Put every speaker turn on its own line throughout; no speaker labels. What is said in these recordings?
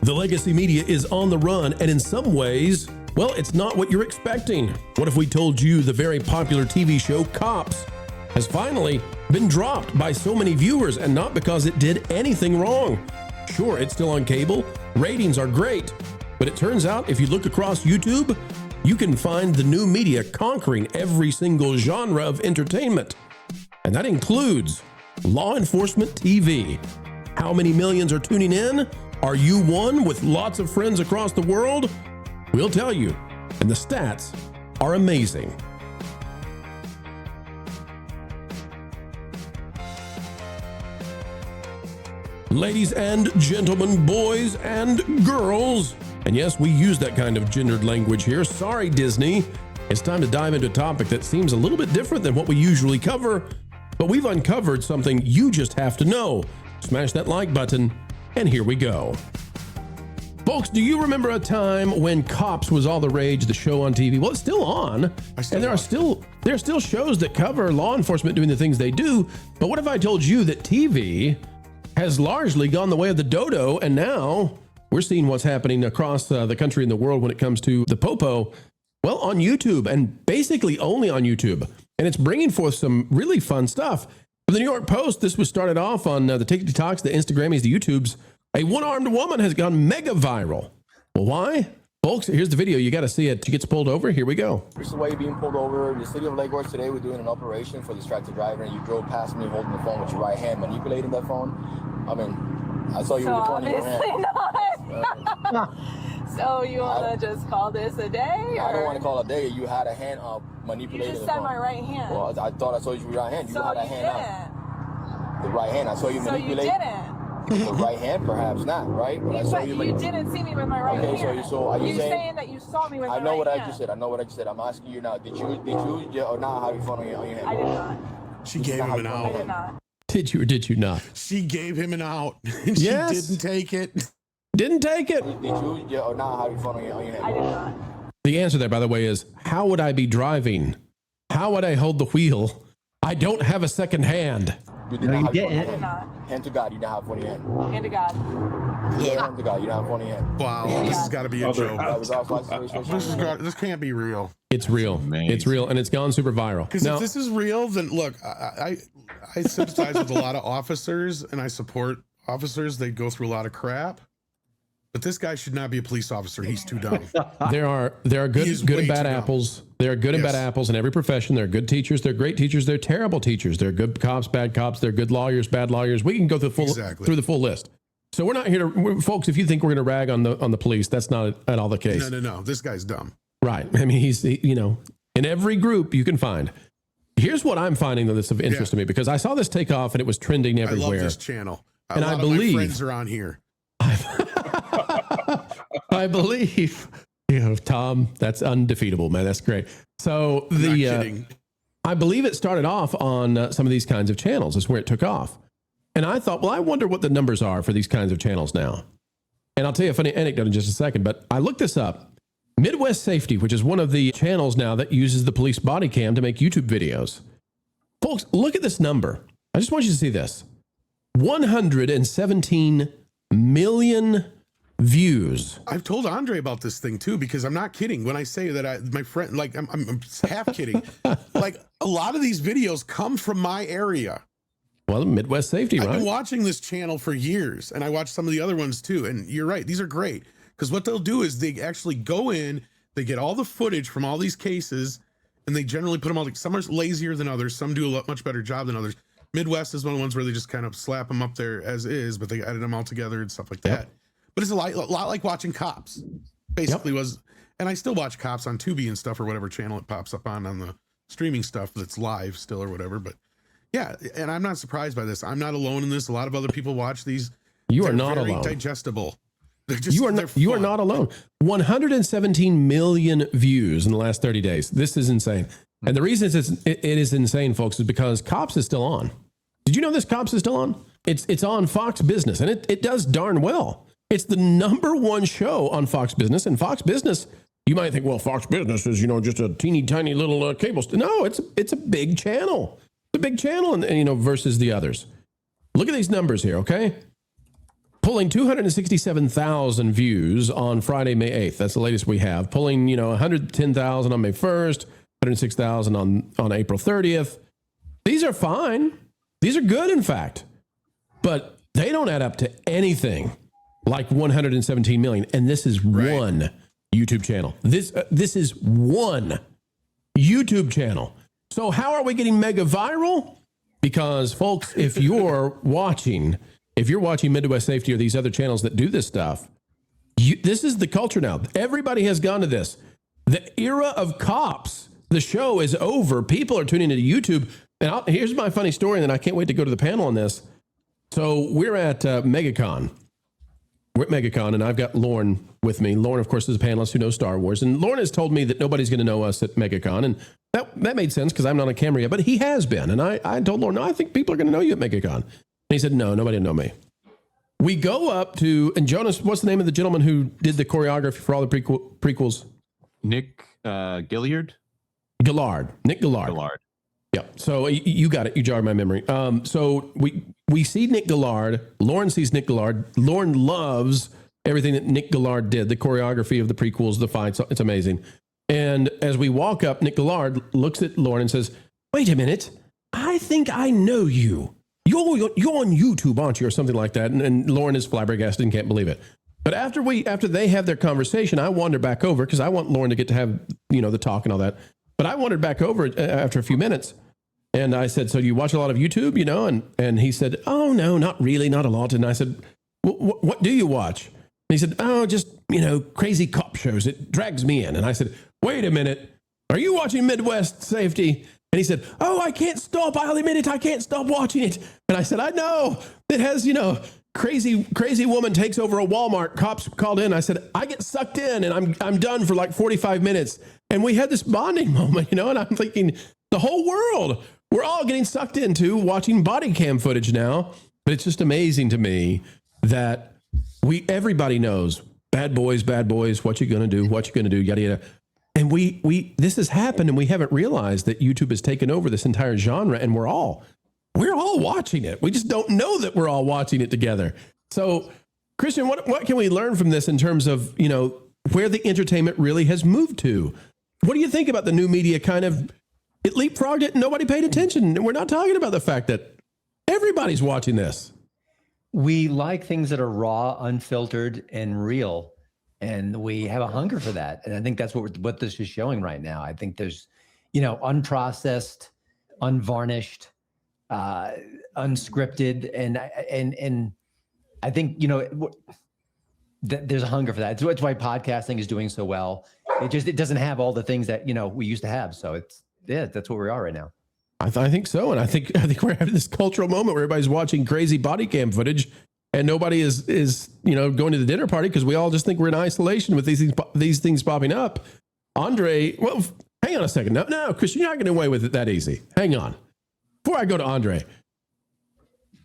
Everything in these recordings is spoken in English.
The legacy media is on the run, and in some ways, well, it's not what you're expecting. What if we told you the very popular TV show Cops has finally been dropped by so many viewers, and not because it did anything wrong? Sure, it's still on cable, ratings are great, but it turns out if you look across YouTube, you can find the new media conquering every single genre of entertainment. And that includes law enforcement TV. How many millions are tuning in? Are you one with lots of friends across the world? We'll tell you, and the stats are amazing. Ladies and gentlemen, boys and girls, and yes, we use that kind of gendered language here. Sorry, Disney. It's time to dive into a topic that seems a little bit different than what we usually cover, but we've uncovered something you just have to know. Smash that like button, and here we go. Folks, do you remember a time when Cops was all the rage, the show on TV? Well, it's still on, and there are still shows that cover law enforcement doing the things they do. But what if I told you that TV has largely gone the way of the dodo, and now we're seeing what's happening across the country and the world when it comes to the popo, well, on YouTube, and basically only on YouTube. And it's bringing forth some really fun stuff. For the New York Post, this was started off on the TikToks, the Instagrammies, the YouTubes. A one-armed woman has gone mega viral. Well, why? Folks, here's the video. You got to see it. She gets pulled over. Here we go.
This is why you're being pulled over. The city of Lake Worth today, we're doing an operation for distracted driver, and you drove past me holding the phone with your right hand, manipulating that phone. I mean, I saw you with the phone in your hand.
Not. So you want to just call this a day?
I don't want to call it a day. You had a hand up manipulating the phone.
You just said my right hand.
Well, I thought I saw you with your right hand. You
so
had a
you
hand
didn't.
up. The right hand. I saw you manipulate.
So you didn't.
The right hand, perhaps not, right? But I saw you.
You didn't see me with my right hand.
Okay, so are you
saying that you saw me with my right hand?
I know what I just said. I know what I just said. I'm asking you now. Did you or not have your phone on your hand?
I did not.
She gave him an out.
I did not.
Did you or did you not?
She gave him an out. And she didn't take it.
Didn't take it.
Did you or not have your phone on your hand?
I did not.
The answer there, by the way, is how would I be driving? How would I hold the wheel? I don't have a second hand.
You did not have your phone on your
I did
hand.
not.
Hand to God, you don't have one in your hand.
Hand to God.
Hand to God, you don't have one in your hand.
Wow, this has got to be a joke. This can't be real.
It's real. It's real, and it's gone super viral.
Because if this is real, then look, I sympathize with a lot of officers, and I support officers. They go through a lot of crap. But this guy should not be a police officer. He's too dumb.
There are good and bad apples. There are good and bad apples in every profession. There are good teachers. There are great teachers. There are terrible teachers. There are good cops, bad cops. There are good lawyers, bad lawyers. We can go through the full list. So we're not here to, folks. If you think we're going to rag on the police, that's not at all the case.
No. This guy's dumb.
Right. I mean, he's in every group you can find. Here's what I'm finding that's of interest to me, because I saw this take off and it was trending everywhere.
I love this channel.
And I believe
my friends are on here.
I believe, Tom, that's undefeatable, man. That's great. So I believe it started off on some of these kinds of channels. That's where it took off. And I thought, well, I wonder what the numbers are for these kinds of channels now. And I'll tell you a funny anecdote in just a second, but I looked this up. Midwest Safety, which is one of the channels now that uses the police body cam to make YouTube videos. Folks, look at this number. I just want you to see this. 117 million views.
I've told Andre about this thing too, because I'm not kidding when I say that my friend, like I'm half kidding. Like a lot of these videos come from my area.
Well, Midwest Safety, right?
I've been watching this channel for years, and I watch some of the other ones too. And you're right; these are great, because what they'll do is they actually go in, they get all the footage from all these cases, and they generally put them all. Like, some are lazier than others, some do a much better job than others. Midwest is one of the ones where they just kind of slap them up there as is, but they edit them all together and stuff like that. But it's a lot like watching Cops, basically was. And I still watch Cops on Tubi and stuff, or whatever channel it pops up on the streaming stuff that's live still or whatever. But yeah, and I'm not surprised by this. I'm not alone in this. A lot of other people watch these.
You are not alone.
Digestible.
You are not alone. 117 million views in the last 30 days. This is insane. And the reason it is insane, folks, is because Cops is still on. Did you know this Cops is still on? It's on Fox Business, and it does darn well. It's the #1 show on Fox Business, and Fox Business, you might think, well, Fox Business is, just a teeny tiny little cable. No, it's a big channel. It's a big channel, and versus the others. Look at these numbers here, okay? pulling 267,000 views on Friday, May 8th. That's the latest we have. Pulling, 110,000 on May 1st, 106,000 on April 30th. These are fine. These are good, in fact. But they don't add up to anything like 117 million. And this is one YouTube channel. This is one YouTube channel. So how are we getting mega viral? Because, folks, if you're watching Midwest Safety or these other channels that do this stuff, this is the culture now. Everybody has gone to this. The era of cops, the show is over. People are tuning into YouTube. And here's my funny story, and then I can't wait to go to the panel on this. So we're at MegaCon. We're at MegaCon, and I've got Lauren with me. Lauren, of course, is a panelist who knows Star Wars. And Lauren has told me that nobody's going to know us at MegaCon. And that made sense because I'm not on camera yet, but he has been. And I told Lauren, no, I think people are going to know you at MegaCon. And he said, no, nobody will know me. We go up to, and Jonas, what's the name of the gentleman who did the choreography for all the prequels?
Nick Gillard?
Gillard. Nick Gillard.
Gillard.
Yeah. So you got it. You jarred my memory. So we see Nick Gillard. Lauren sees Nick Gillard. Lauren loves everything that Nick Gillard did, the choreography of the prequels, the fights. It's amazing. And as we walk up, Nick Gillard looks at Lauren and says, wait a minute. I think I know you. You're on YouTube, aren't you? Or something like that. And Lauren is flabbergasted and can't believe it. But after they have their conversation, I wander back over because I want Lauren to get to have, the talk and all that. But I wandered back over after a few minutes. And I said, so you watch a lot of YouTube, And he said, oh, no, not really, not a lot. And I said, what do you watch? And he said, oh, just, crazy cop shows. It drags me in. And I said, wait a minute. Are you watching Midwest Safety? And he said, oh, I can't stop. I'll admit it. I can't stop watching it. And I said, I know. It has, crazy woman takes over a Walmart. Cops called in. I said, I get sucked in and I'm done for like 45 minutes. And we had this bonding moment, and I'm thinking the whole world, we're all getting sucked into watching body cam footage now. But it's just amazing to me that everybody knows bad boys, what you going to do, yada, yada. And this has happened and we haven't realized that YouTube has taken over this entire genre and we're all watching it. We just don't know that we're all watching it together. So Christian, what can we learn from this in terms of, where the entertainment really has moved to? What do you think about the new media it leapfrogged it and nobody paid attention? And we're not talking about the fact that everybody's watching this.
We like things that are raw, unfiltered, and real. And we have a hunger for that. And I think that's what this is showing right now. I think there's, unprocessed, unvarnished, unscripted. And I think, there's a hunger for that. It's why podcasting is doing so well. It doesn't have all the things that, we used to have. So that's where we are right now.
I think so. And I think we're having this cultural moment where everybody's watching crazy body cam footage and nobody is going to the dinner party because we all just think we're in isolation with these things popping up. Andre, well, hang on a second. No, Christian, you're not getting away with it that easy. Hang on. Before I go to Andre,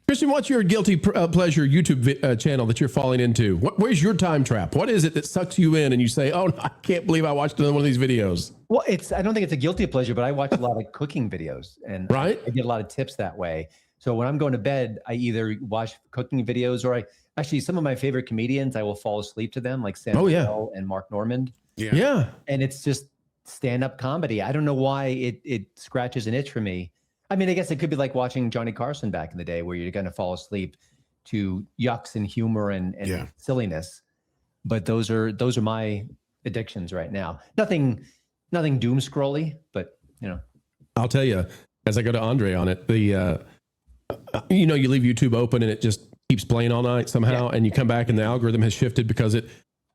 Christian, what's your guilty pleasure YouTube channel that you're falling into? Where's your time trap? What is it that sucks you in and you say, oh, I can't believe I watched another one of these videos?
Well, I don't think it's a guilty pleasure, but I watch a lot of cooking videos and I get a lot of tips that way. So when I'm going to bed, I either watch cooking videos or some of my favorite comedians, I will fall asleep to them, like Sensenig and Mark Normand.
Yeah.
And it's just stand-up comedy. I don't know why it scratches an itch for me. I mean, I guess it could be like watching Johnny Carson back in the day where you're going to fall asleep to yucks and humor and silliness. But those are my addictions right now. Nothing doom scrolly, but
I'll tell you, as I go to Andre on it, you leave YouTube open and it just keeps playing all night somehow. And you come back and the algorithm has shifted because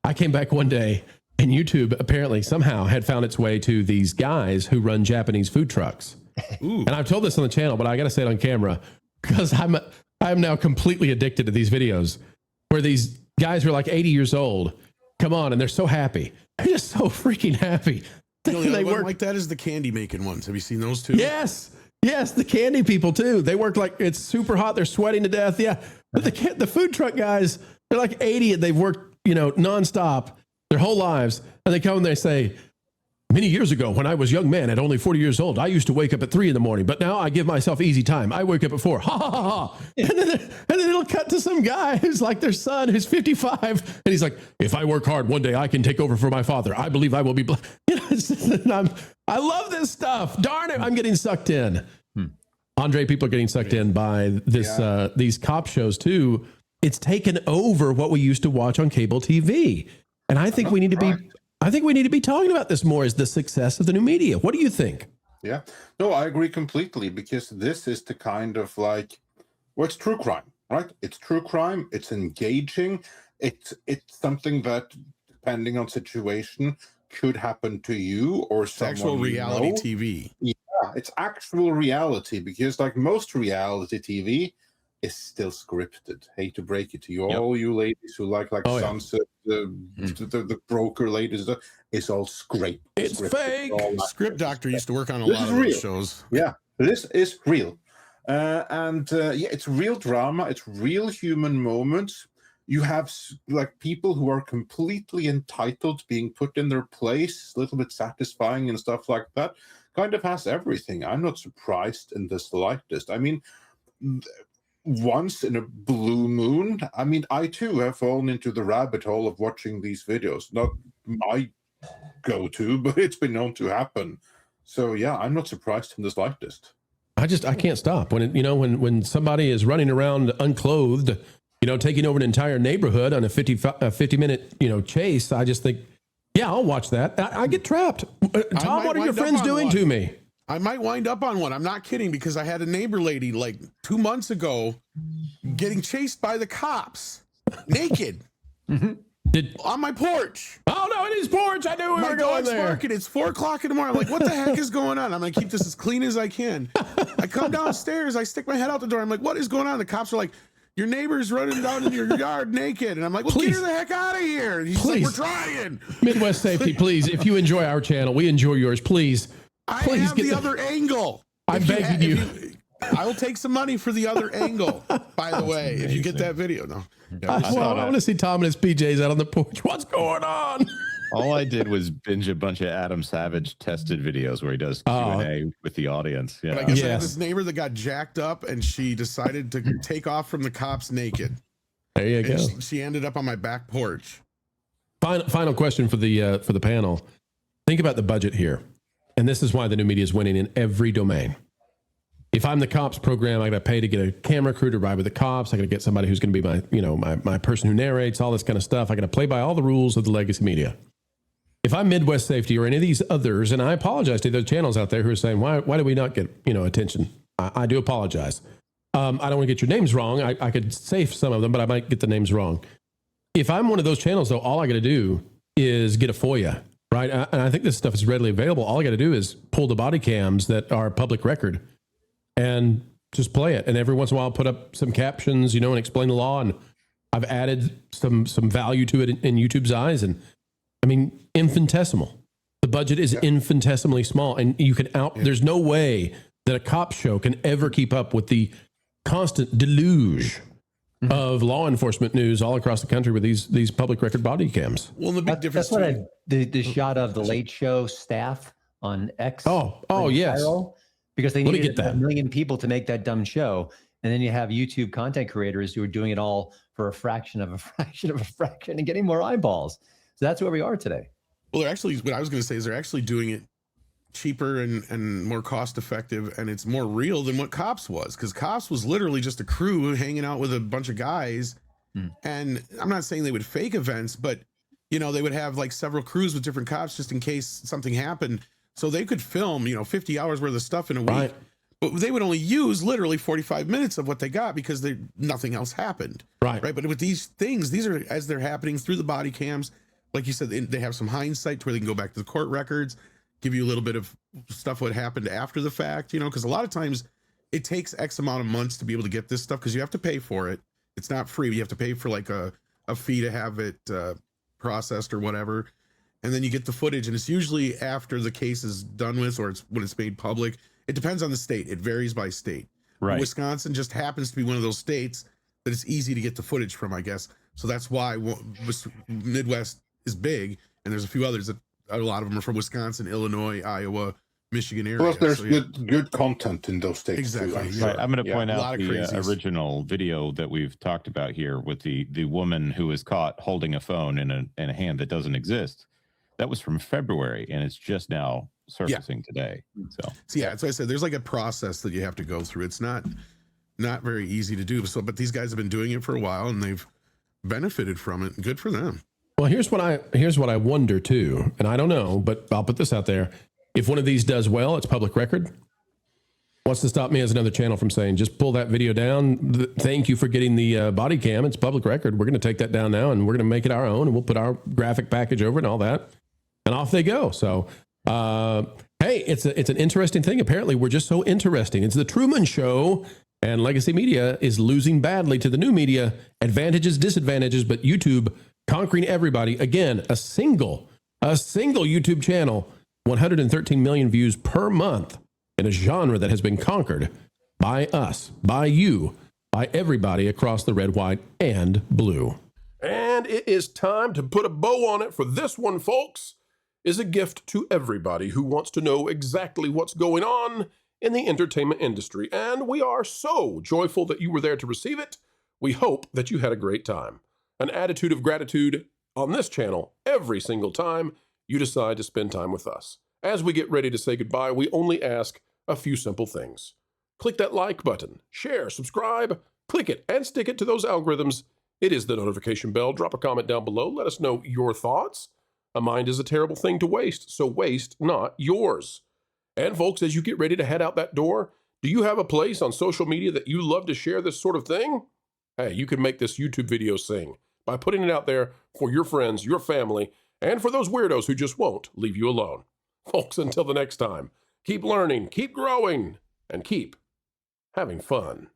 I came back one day and YouTube apparently somehow had found its way to these guys who run Japanese food trucks. Ooh. And I've told this on the channel, but I got to say it on camera because I'm now completely addicted to these videos where these guys who are like 80 years old come on and they're so happy. They're just so freaking happy.
They work like that is the candy making ones. Have you seen those too?
Yes, the candy people too. They work like it's super hot. They're sweating to death. Yeah, but the food truck guys, they're like 80 and they've worked nonstop their whole lives, and they come and they say, Many years ago, when I was a young man at only 40 years old, I used to wake up at 3 in the morning, but now I give myself easy time. I wake up at 4. Ha, ha, ha, ha. And then it'll cut to some guy who's like their son, who's 55. And he's like, if I work hard, one day I can take over for my father. I believe I will be blessed. You know, I love this stuff. Darn it, I'm getting sucked in. Andre, people are getting sucked in by this these cop shows too. It's taken over what we used to watch on cable TV. And I think we need to be talking about this more as the success of the new media. What do you think?
Yeah, no, I agree completely, because this is the kind of like, well, it's true crime, right? It's true crime. It's engaging. It's something that, depending on situation, could happen to you or someone.
Actual reality TV.
Yeah, it's actual reality, because like most reality TV is still scripted. Hate to break it to you, all you ladies who like Sunset, the broker ladies, it's all scripted.
It's fake.
Script Doctor used to work on a lot of those shows.
Yeah, this is real. It's real drama. It's real human moments. You have like people who are completely entitled, being put in their place, a little bit satisfying and stuff like that. Kind of has everything. I'm not surprised in the slightest. I mean, once in a blue moon, I mean, I too have fallen into the rabbit hole of watching these videos. Not my go-to, but it's been known to happen. So yeah, I'm not surprised in the slightest.
I can't stop when somebody is running around unclothed, taking over an entire neighborhood on a 50-minute, chase. I just think, yeah, I'll watch that. I get trapped. Tom, what are your friends doing to me?
I might wind up on one. I'm not kidding, because I had a neighbor lady like 2 months ago getting chased by the cops naked on my porch.
Oh no, it is porch. I knew we were going there.
Barking. It's 4 o'clock in the morning. I'm like, what the heck is going on? I'm gonna keep this as clean as I can. I come downstairs. I stick my head out the door. I'm like, what is going on? The cops are like, your neighbor's running down in your yard naked. And I'm like, well, get her the heck out of here. And he's like, we're trying.
Midwest Safety, please. If you enjoy our channel, we enjoy yours. Please.
I have the other angle.
I'm begging you.
I will take some money for the other angle, by the way, if you get that video. No.
I want to see Tom and his PJs out on the porch. What's going on?
All I did was binge a bunch of Adam Savage tested videos where he does Q&A with the audience. Yeah.
But I guess I had this neighbor that got jacked up, and she decided to take off from the cops naked.
There you go.
She ended up on my back porch.
Final question for the panel. Think about the budget here. And this is why the new media is winning in every domain. If I'm the cops program, I got to pay to get a camera crew to ride with the cops. I got to get somebody who's going to be my person who narrates, all this kind of stuff. I got to play by all the rules of the legacy media. If I'm Midwest Safety or any of these others, and I apologize to those channels out there who are saying, why do we not get attention? I do apologize. I don't want to get your names wrong. I could save some of them, but I might get the names wrong. If I'm one of those channels, though, all I got to do is get a FOIA. Right. And I think this stuff is readily available. All I got to do is pull the body cams that are public record and just play it. And every once in a while, put up some captions, and explain the law. And I've added some value to it in YouTube's eyes. And I mean, infinitesimal. The budget is infinitesimally small. And you can there's no way that a cop show can ever keep up with the constant deluge of law enforcement news all across the country with these public record body cams.
Well, the big difference.
That's what the shot of the Late Show staff on X.
Oh yes.
Viral, because they needed a million people to make that dumb show, and then you have YouTube content creators who are doing it all for a fraction of a fraction of a fraction and getting more eyeballs. So that's where we are today.
Well, they're actually, what I was going to say is they're actually doing it cheaper and more cost effective, and it's more real than what Cops was, because Cops was literally just a crew hanging out with a bunch of guys. And I'm not saying they would fake events, but they would have like several crews with different cops just in case something happened, so they could film 50 hours worth of stuff in a week, but they would only use literally 45 minutes of what they got because nothing else happened. Right. But with these things, these are as they're happening through the body cams, like you said, they have some hindsight to where they can go back to the court records, give you a little bit of stuff what happened after the fact, because a lot of times it takes X amount of months to be able to get this stuff, because you have to pay for it. It's not free. You have to pay for like a fee to have it processed or whatever. And then you get the footage, and it's usually after the case is done with, or it's when it's made public. It depends on the state. It varies by state. Right. Wisconsin just happens to be one of those states that it's easy to get the footage from, I guess. So that's why Midwest is big, and there's a few others that a lot of them are from Wisconsin, Illinois, Iowa, Michigan area.
Plus, there's
So, yeah.
good content in those states.
Exactly,
Too, I'm
yeah.
sure.
Right, I'm going to point
a
out
lot of
the
crazies.
original video that we've talked about here with the woman who was caught holding a phone in a hand that doesn't exist. That was from February, and it's just now surfacing today. So
yeah, as I said, there's like a process that you have to go through. It's not very easy to do. So, but these guys have been doing it for a while, and they've benefited from it. Good for them.
Well, here's what I wonder too, and I don't know, but I'll put this out there. If one of these does well, it's public record. What's to stop me as another channel from saying, just pull that video down. Thank you for getting the body cam. It's public record. We're going to take that down now, and we're going to make it our own, and we'll put our graphic package over it and all that, and off they go. So, hey, it's an interesting thing. Apparently, we're just so interesting. It's the Truman Show, and legacy media is losing badly to the new media. Advantages, disadvantages, but YouTube conquering everybody. Again, a single YouTube channel. 113 million views per month in a genre that has been conquered by us, by you, by everybody across the red, white, and blue. And it is time to put a bow on it, for this one, folks, is a gift to everybody who wants to know exactly what's going on in the entertainment industry. And we are so joyful that you were there to receive it. We hope that you had a great time. An attitude of gratitude on this channel every single time you decide to spend time with us. As we get ready to say goodbye, we only ask a few simple things. Click that like button, share, subscribe, click it, and stick it to those algorithms. It is the notification bell. Drop a comment down below. Let us know your thoughts. A mind is a terrible thing to waste, so waste not yours. And folks, as you get ready to head out that door, do you have a place on social media that you love to share this sort of thing? Hey, you can make this YouTube video sing by putting it out there for your friends, your family, and for those weirdos who just won't leave you alone. Folks, until the next time, keep learning, keep growing, and keep having fun.